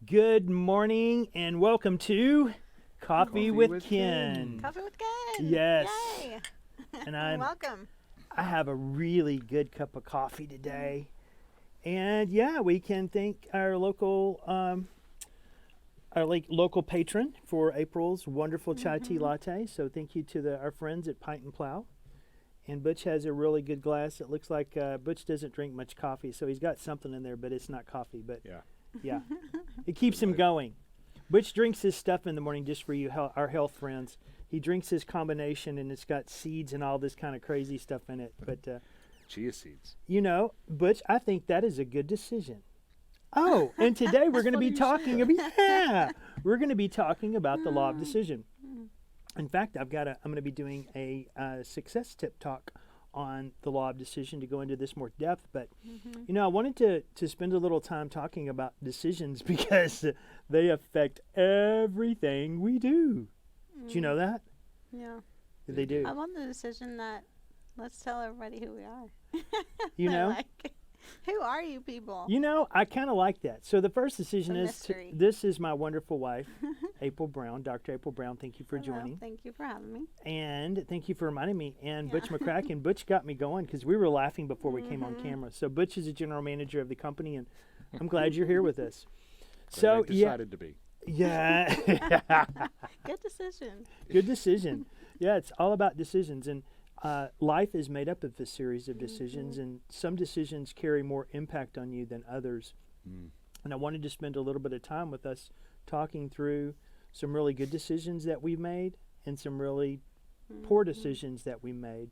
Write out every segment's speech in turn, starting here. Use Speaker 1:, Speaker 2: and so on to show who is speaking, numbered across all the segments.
Speaker 1: Good morning and welcome to Coffee with Ken.
Speaker 2: Coffee with Ken.
Speaker 1: Yes.
Speaker 2: Yay.
Speaker 1: And
Speaker 2: Welcome.
Speaker 1: I have a really good cup of coffee today. And yeah, we can thank our local local patron for April's wonderful chai tea latte. So thank you to our friends at Pint and Plow. And Butch has a really good glass. It looks like Butch doesn't drink much coffee, so he's got something in there, but it's not coffee. But yeah, it keeps him going. Butch drinks his stuff in the morning just for you, our health friends. He drinks his combination, and it's got seeds and all this kind of crazy stuff in it. But
Speaker 3: chia seeds.
Speaker 1: you know, Butch, I think that is a good decision. Oh, and today we're going to be talking about we're going to be talking about the law of decision. In fact, I'm going to be doing a success tip talk on the law of decision to go into this more depth. But, you know, I wanted to spend a little time talking about decisions because they affect everything we do. Do you know that?
Speaker 2: Yeah.
Speaker 1: They do.
Speaker 2: I want the decision that let's tell everybody who we are.
Speaker 1: You know?
Speaker 2: Like, who are you people?
Speaker 1: You know, I kind of like that. So the first decision is
Speaker 2: mystery.
Speaker 1: this is my wonderful wife, April Brown, Dr. April Brown. Thank you for
Speaker 2: Hello,
Speaker 1: joining.
Speaker 2: Thank you for having me.
Speaker 1: And thank you for reminding me. And
Speaker 2: Yeah.
Speaker 1: Butch McCracken. Butch got me going because we were laughing before we came on camera. So Butch is the general manager of the company, and I'm glad you're here with us. So
Speaker 3: I decided to be.
Speaker 1: yeah,
Speaker 2: Good decision.
Speaker 1: good decision. Yeah, it's all about decisions, and life is made up of a series of decisions, and some decisions carry more impact on you than others. And I wanted to spend a little bit of time with us talking through some really good decisions that we've made and some really poor decisions that we made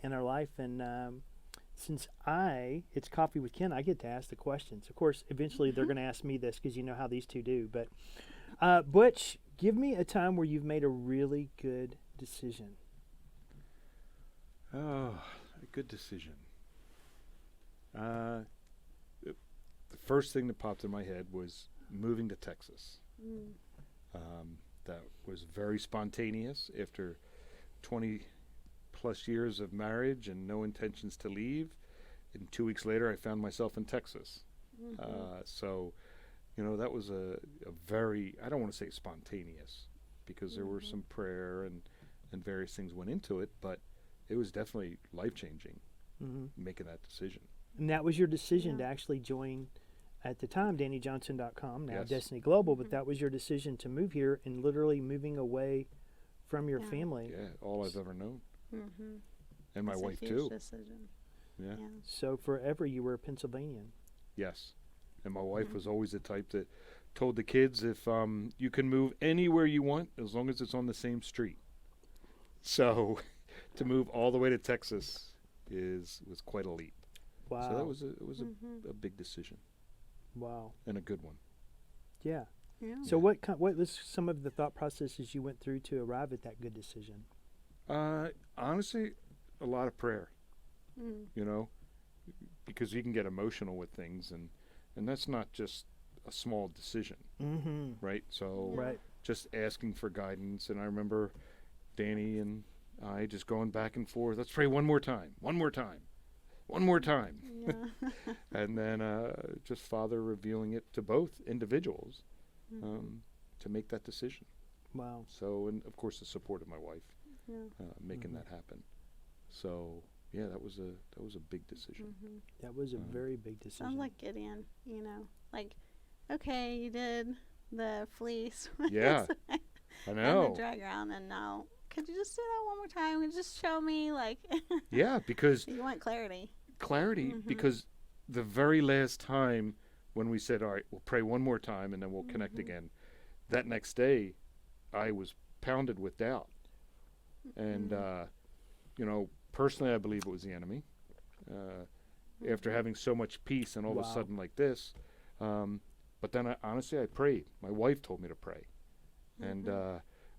Speaker 1: in our life. And since it's Coffee with Ken, I get to ask the questions. Of course, eventually they're going to ask me this because you know how these two do. But Butch, give me a time where you've made a really good decision.
Speaker 3: Oh, a good decision. The first thing that popped in my head was moving to Texas. That was very spontaneous after 20 plus years of marriage and no intentions to leave. And 2 weeks later, I found myself in Texas. So, you know, that was a very, I don't want to say spontaneous, because there were some prayer and various things went into it, but it was definitely life-changing making that decision.
Speaker 1: And that was your decision to actually join, at the time, DannyJohnson.com, now
Speaker 3: Yes.
Speaker 1: Destiny Global, but that was your decision to move here and literally moving away from your family.
Speaker 3: Yeah, all I've ever known.
Speaker 2: Mm-hmm.
Speaker 3: And my
Speaker 2: That's
Speaker 3: wife,
Speaker 2: a huge
Speaker 3: too.
Speaker 2: decision.
Speaker 3: Yeah.
Speaker 2: Yeah.
Speaker 1: So forever you were a Pennsylvanian.
Speaker 3: Yes. And my wife was always the type that told the kids, if you can move anywhere you want as long as it's on the same street. So to move all the way to Texas was quite a leap.
Speaker 1: Wow.
Speaker 3: So that was a big decision
Speaker 1: Wow.
Speaker 3: and a good one.
Speaker 1: Yeah.
Speaker 2: Yeah.
Speaker 1: So what was some of the thought processes you went through to arrive at that good decision?
Speaker 3: Honestly, a lot of prayer,
Speaker 2: Mm.
Speaker 3: you know, because you can get emotional with things, and that's not just a small decision, right? So
Speaker 1: Right.
Speaker 3: just asking for guidance. And I remember Danny and I just going back and forth. Let's pray one more time, one more time, one more time.
Speaker 2: Yeah.
Speaker 3: And then just Father revealing it to both individuals to make that decision.
Speaker 1: Wow.
Speaker 3: So, and of course the support of my wife
Speaker 2: Yeah.
Speaker 3: making that happen. So yeah, that was a big decision.
Speaker 1: That was a very big decision.
Speaker 2: Sounds like Gideon, you know. Like, okay, you did the fleece.
Speaker 3: Yeah, I
Speaker 2: And
Speaker 3: know.
Speaker 2: the drag around, and now, could you just do that one more time? Could you just show me, like,
Speaker 3: Yeah, because
Speaker 2: you want clarity.
Speaker 3: because the very last time when we said, all right, we'll pray one more time and then we'll connect again, that next day I was pounded with doubt. And, you know, personally I believe it was the enemy. After having so much peace and all of a
Speaker 1: Wow.
Speaker 3: sudden like this. But then I prayed. My wife told me to pray. And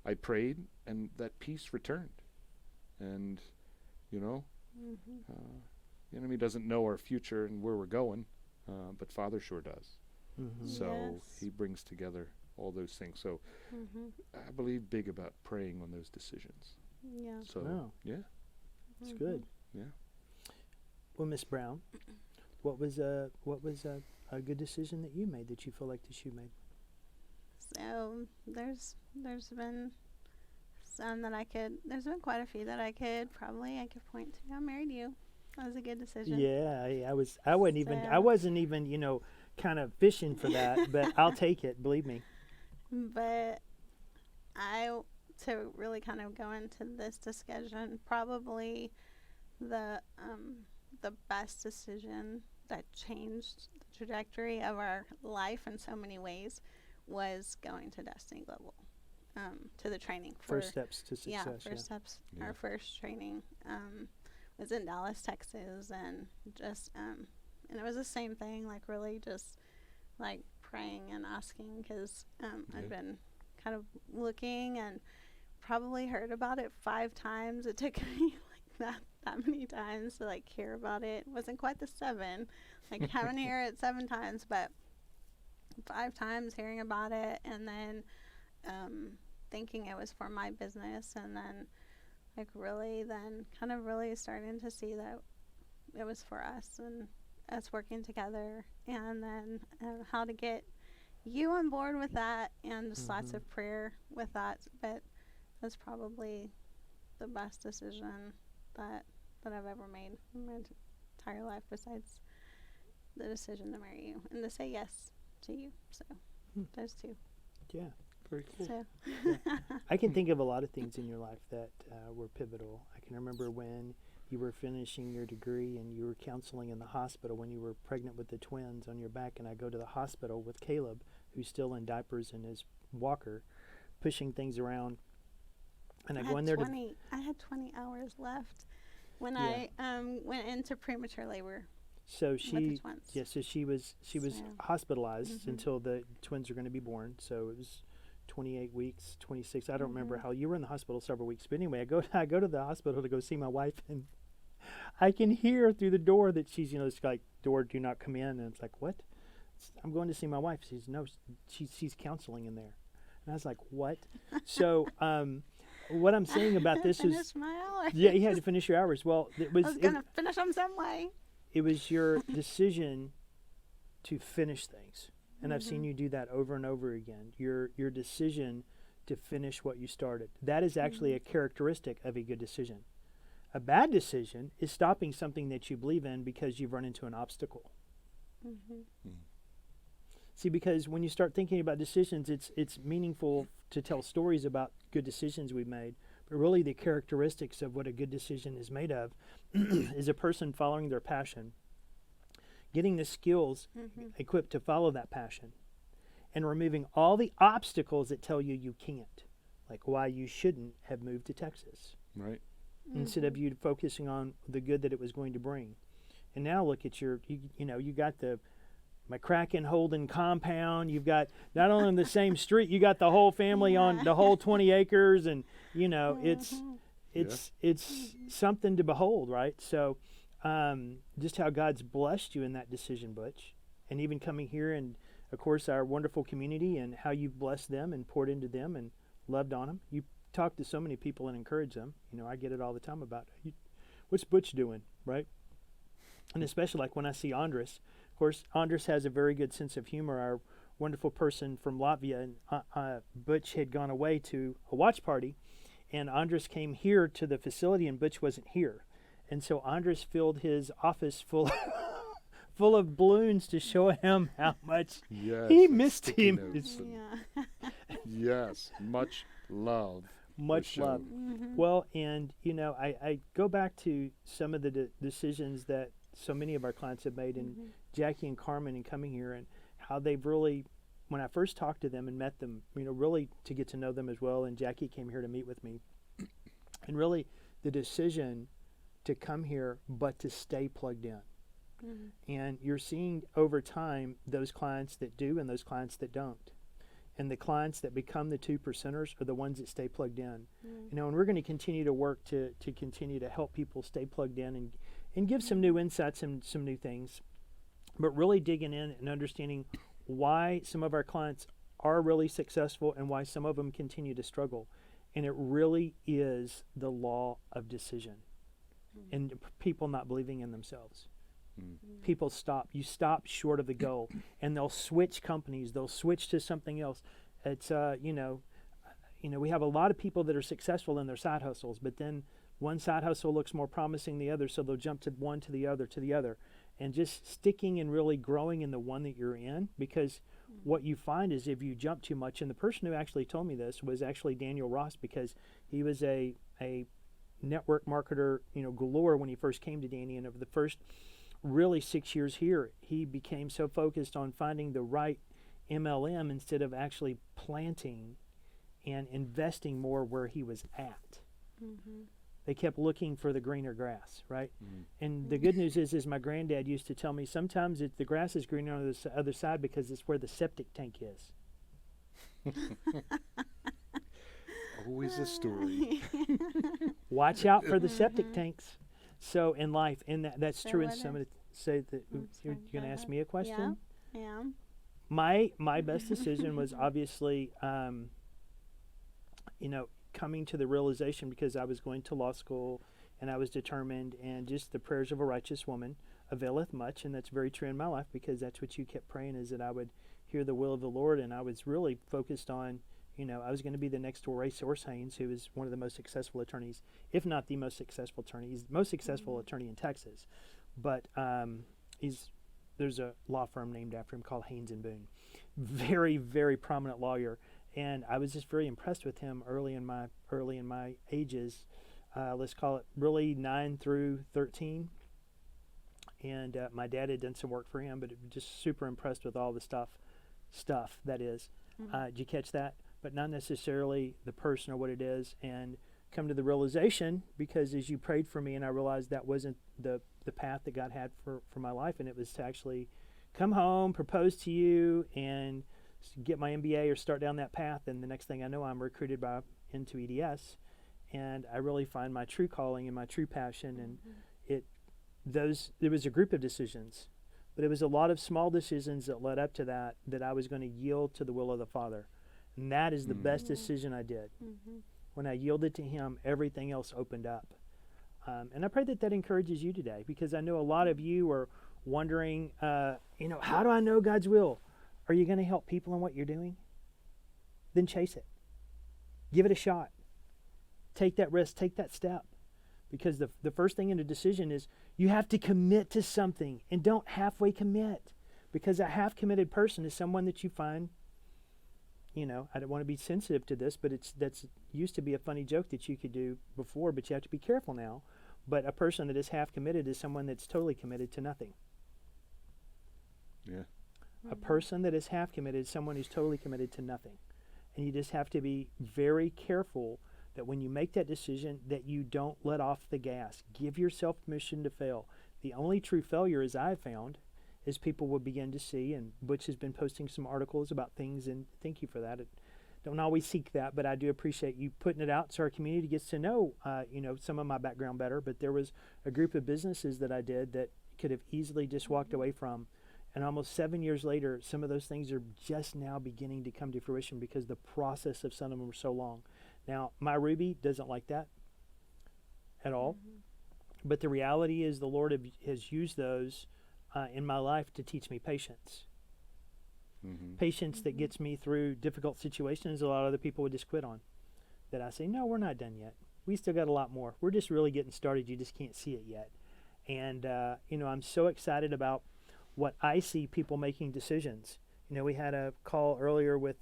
Speaker 3: I prayed, and that peace returned. And, you know, the enemy doesn't know our future and where we're going, but Father sure does. So
Speaker 2: Yes.
Speaker 3: he brings together all those things. So I believe big about praying on those decisions.
Speaker 2: Yeah.
Speaker 3: So,
Speaker 1: Wow.
Speaker 3: yeah.
Speaker 1: It's good.
Speaker 3: Yeah.
Speaker 1: Well, Miss Brown, what was a good decision that you made that you feel like that you made?
Speaker 2: So there's been some that there's been quite a few that I could point to. I married you. That was a good decision.
Speaker 1: Yeah, I wasn't even, kind of fishing for that, but I'll take it, believe me.
Speaker 2: But to really kind of go into this discussion, probably the best decision that changed the trajectory of our life in so many ways was going to Destiny Global, to the training.
Speaker 1: First steps to success.
Speaker 2: Steps.
Speaker 3: Yeah.
Speaker 2: Our first training was in Dallas, Texas, and just and it was the same thing, like really just like praying and asking, because I'd been kind of looking and probably heard about it 5 times. It took me like that many times to like hear about it. It wasn't quite the 7, like having to hear it 7 times, but 5 times hearing about it, and then thinking it was for my business, and then like really starting to see that it was for us and us working together, and then how to get you on board with that, and just lots of prayer with that. But that's probably the best decision that I've ever made in my entire life, besides the decision to marry you and to say yes to you. So those 2.
Speaker 1: Yeah.
Speaker 3: Very cool.
Speaker 2: So
Speaker 1: I can think of a lot of things in your life that were pivotal. I can remember when you were finishing your degree and you were counseling in the hospital when you were pregnant with the twins on your back, and I go to the hospital with Caleb, who's still in diapers in his walker, pushing things around. And I go in there
Speaker 2: I had 20 hours left when I went into premature labor.
Speaker 1: So
Speaker 2: with the twins.
Speaker 1: so she was hospitalized until the twins are going to be born. So it was 28 weeks, 26. I don't remember how you were in the hospital several weeks. But anyway, I go to the hospital to go see my wife, and I can hear through the door that she's, it's like, door, do not come in. And it's like, what? I'm going to see my wife. She's counseling in there. And I was like, what? So what I'm saying about this is,
Speaker 2: finish my hours.
Speaker 1: Yeah, you had to finish your hours. Well,
Speaker 2: I was going to finish them some way.
Speaker 1: It was your decision to finish things. And I've seen you do that over and over again. Your decision to finish what you started. That is actually a characteristic of a good decision. A bad decision is stopping something that you believe in because you've run into an obstacle. See, because when you start thinking about decisions, it's meaningful to tell stories about good decisions we've made. But really the characteristics of what a good decision is made of is a person following their passion, getting the skills equipped to follow that passion, and removing all the obstacles that tell you can't, like why you shouldn't have moved to Texas.
Speaker 3: Right.
Speaker 1: Instead of you focusing on the good that it was going to bring. And now look at you got the McCracken Holden compound. You've got not only on the same street, you got the whole family on the whole 20 acres, and it's something to behold, right? So just how God's blessed you in that decision, Butch, and even coming here, and of course our wonderful community, and how you've blessed them and poured into them and loved on them. You talk to so many people and encourage them. I get it all the time about what's Butch doing, right? And especially like when I see Andres. Of course, Andres has a very good sense of humor. Our wonderful person from Latvia, and Butch had gone away to a watch party, and Andres came here to the facility, and Butch wasn't here. And so Andres filled his office full of balloons to show him how much he missed him.
Speaker 3: Yes, much love.
Speaker 1: Much love. Well, and I go back to some of the decisions that so many of our clients have made, and Jackie and Carmen, and coming here, and how they've really, when I first talked to them and met them, really to get to know them as well. And Jackie came here to meet with me, and really the decision to come here, but to stay plugged in. And you're seeing over time those clients that do and those clients that don't. And the clients that become the 2%ers are the ones that stay plugged in. And we're going to continue to work to continue to help people stay plugged in and give some new insights and some new things. But really digging in and understanding why some of our clients are really successful and why some of them continue to struggle. And it really is the law of decision and people not believing in themselves. People stop. You stop short of the goal, and they'll switch companies. They'll switch to something else. It's we have a lot of people that are successful in their side hustles, but then one side hustle looks more promising than the other, so they'll jump to one to the other, and just sticking and really growing in the one that you're in. Because what you find is if you jump too much, and the person who actually told me this was actually Daniel Ross, because he was a network marketer, galore when he first came to Danny, and over the first really 6 years here, he became so focused on finding the right MLM instead of actually planting and investing more where he was at.
Speaker 2: Mm-hmm.
Speaker 1: They kept looking for the greener grass, right? And the good news is my granddad used to tell me sometimes the grass is greener on the other side because it's where the septic tank is.
Speaker 3: Always a story.
Speaker 1: Watch out for the septic tanks. So in life, and that's
Speaker 2: So
Speaker 1: true in
Speaker 2: what
Speaker 1: some
Speaker 2: are-
Speaker 1: of the, say that you're
Speaker 2: sorry,
Speaker 1: going
Speaker 2: go
Speaker 1: to ask
Speaker 2: ahead.
Speaker 1: me a question?
Speaker 2: Yeah.
Speaker 1: My best decision was obviously, coming to the realization, because I was going to law school and I was determined, and just the prayers of a righteous woman availeth much, and that's very true in my life, because that's what you kept praying, is that I would hear the will of the Lord. And I was really focused on, I was going to be the next door Ray Haynes, who is one of the most successful attorneys, if not the most successful attorney. He's the most successful attorney in Texas, but there's a law firm named after him called Haynes and Boone. Very, very prominent lawyer. And I was just very impressed with him early in my ages. Let's call it really 9 through 13. And my dad had done some work for him, but just super impressed with all the stuff that is. Did you catch that? But not necessarily the person or what it is. And come to the realization, because as you prayed for me, and I realized that wasn't the path that God had for my life, and it was to actually come home, propose to you, and get my MBA or start down that path. And the next thing I know, I'm recruited into EDS, and I really find my true calling and my true passion. And there was a group of decisions, but it was a lot of small decisions that led up to that I was going to yield to the will of the Father. And that is the best decision I did. When I yielded to Him, everything else opened up. And I pray that encourages you today, because I know a lot of you are wondering, how do I know God's will? Are you going to help people in what you're doing? Then chase it. Give it a shot. Take that risk. Take that step. Because the first thing in a decision is you have to commit to something, and don't halfway commit. Because a half-committed person is someone that you find, I don't want to be sensitive to this, but that's used to be a funny joke that you could do before, but you have to be careful now. But a person that is half-committed is someone that's totally committed to nothing.
Speaker 3: Yeah.
Speaker 1: A person that is half committed is someone who's totally committed to nothing. And you just have to be very careful that when you make that decision, that you don't let off the gas. Give yourself permission to fail. The only true failure, as I've found, is people will begin to see, and Butch has been posting some articles about things, and thank you for that. I don't always seek that, but I do appreciate you putting it out so our community gets to know, some of my background better. But there was a group of businesses that I did that could have easily just walked away from. And almost 7 years later, some of those things are just now beginning to come to fruition, because the process of some of them were so long. Now, my Ruby doesn't like that at all. But the reality is the Lord has used those in my life to teach me patience. Patience that gets me through difficult situations a lot of other people would just quit on. That I say, no, we're not done yet. We still got a lot more. We're just really getting started. You just can't see it yet. And, I'm so excited about what I see people making decisions. We had a call earlier with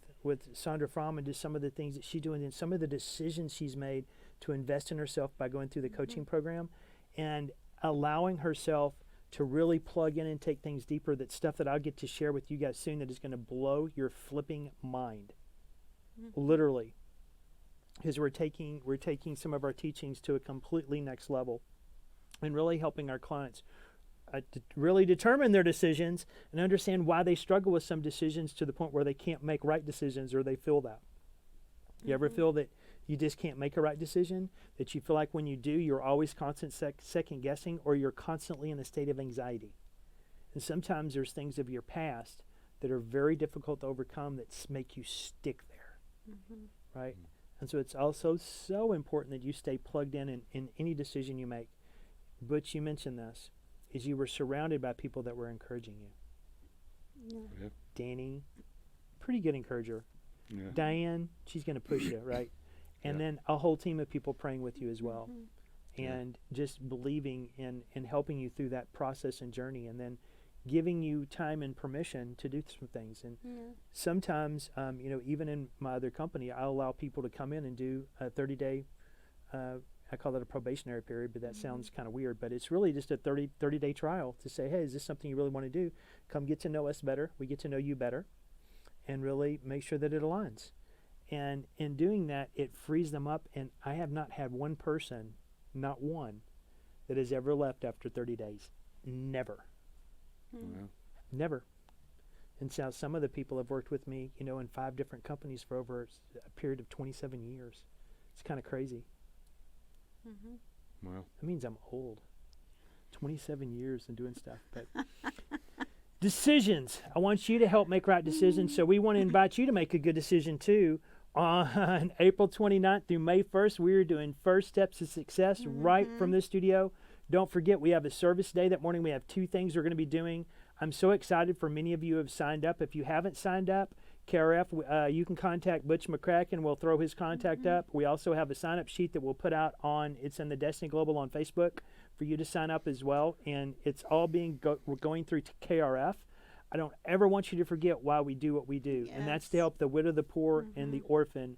Speaker 1: Sandra Fromm, and just some of the things that she's doing, and some of the decisions she's made to invest in herself by going through the coaching program, and allowing herself to really plug in and take things deeper. That's stuff that I'll get to share with you guys soon, that is going to blow your flipping mind. Literally. Because we're taking some of our teachings to a completely next level, and really helping our clients to really determine their decisions and understand why they struggle with some decisions to the point where they can't make right decisions, or they feel that. You ever feel that you just can't make a right decision? That you feel like when you do, you're always constant second guessing, or you're constantly in a state of anxiety? And sometimes there's things of your past that are very difficult to overcome that make you stick there, right? And so it's also so important that you stay plugged in any decision you make. But you mentioned this, is you were surrounded by people that were encouraging you.
Speaker 3: Yeah.
Speaker 1: Danny, pretty good encourager.
Speaker 3: Yeah.
Speaker 1: Diane, she's going to push you, right? And
Speaker 3: Yeah.
Speaker 1: then a whole team of people praying with you as well.
Speaker 2: Mhm.
Speaker 3: Yeah.
Speaker 1: And just believing in helping you through that process and journey, and then giving you time and permission to do some things. And
Speaker 2: Yeah.
Speaker 1: sometimes, even in my other company, I'll allow people to come in and do a 30-day, I call it a probationary period, but that sounds kind of weird, but it's really just a 30-day trial to say, hey, is this something you really want to do? Come get to know us better. We get to know you better, and really make sure that it aligns. And in doing that, it frees them up. And I have not had one person, not one, that has ever left after 30 days. Never.
Speaker 3: Well,
Speaker 1: Never. And so some of the people have worked with me, in 5 different companies for over a period of 27 years. It's kind of crazy.
Speaker 2: Mhm.
Speaker 3: well,
Speaker 1: That means I'm old. 27 years and doing stuff. But decisions. I want you to help make right decisions. So we want to invite you to make a good decision too. On April 29th through May 1st, we are doing First Steps to Success right from the studio. Don't forget, we have a service day that morning. We have 2 things we're going to be doing. I'm so excited for many of you who have signed up. If you haven't signed up, KRF, you can contact Butch McCracken. We'll throw his contact up. We also have a sign-up sheet that we'll put out it's in the Destiny Global on Facebook for you to sign up as well. And it's all we're going through to KRF. I don't ever want you to forget why we do what we do. And that's to
Speaker 2: Yes.
Speaker 1: help the widow, the poor, and the orphan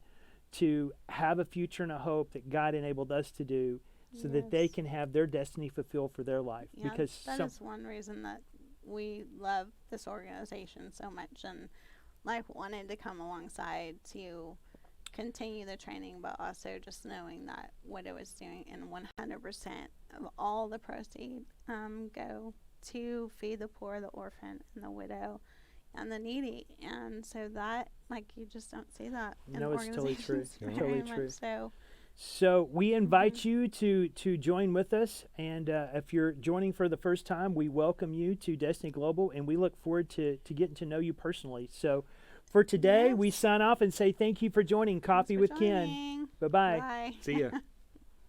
Speaker 1: to have a future and a hope that God enabled us to do so that they
Speaker 2: Yes.
Speaker 1: can have their destiny fulfilled for their life.
Speaker 2: Yeah,
Speaker 1: Because
Speaker 2: that is one reason that we love this organization so much, and wanted to come alongside to continue the training, but also just knowing that what it was doing, and 100% of all the proceeds go to feed the poor, the orphan, and the widow, and the needy. And so that, you just don't see that in
Speaker 1: No, it's totally true.
Speaker 2: organizations
Speaker 3: Yeah.
Speaker 2: very
Speaker 1: Totally true.
Speaker 2: much so.
Speaker 1: So we invite you to join with us, and if you're joining for the first time, we welcome you to Destiny Global, and we look forward to getting to know you personally. So for today, we
Speaker 2: Yes.
Speaker 1: sign off and say thank you for joining Coffee
Speaker 2: Thanks for
Speaker 1: with Ken.
Speaker 2: joining.
Speaker 1: Bye-bye.
Speaker 2: Bye.
Speaker 3: see ya.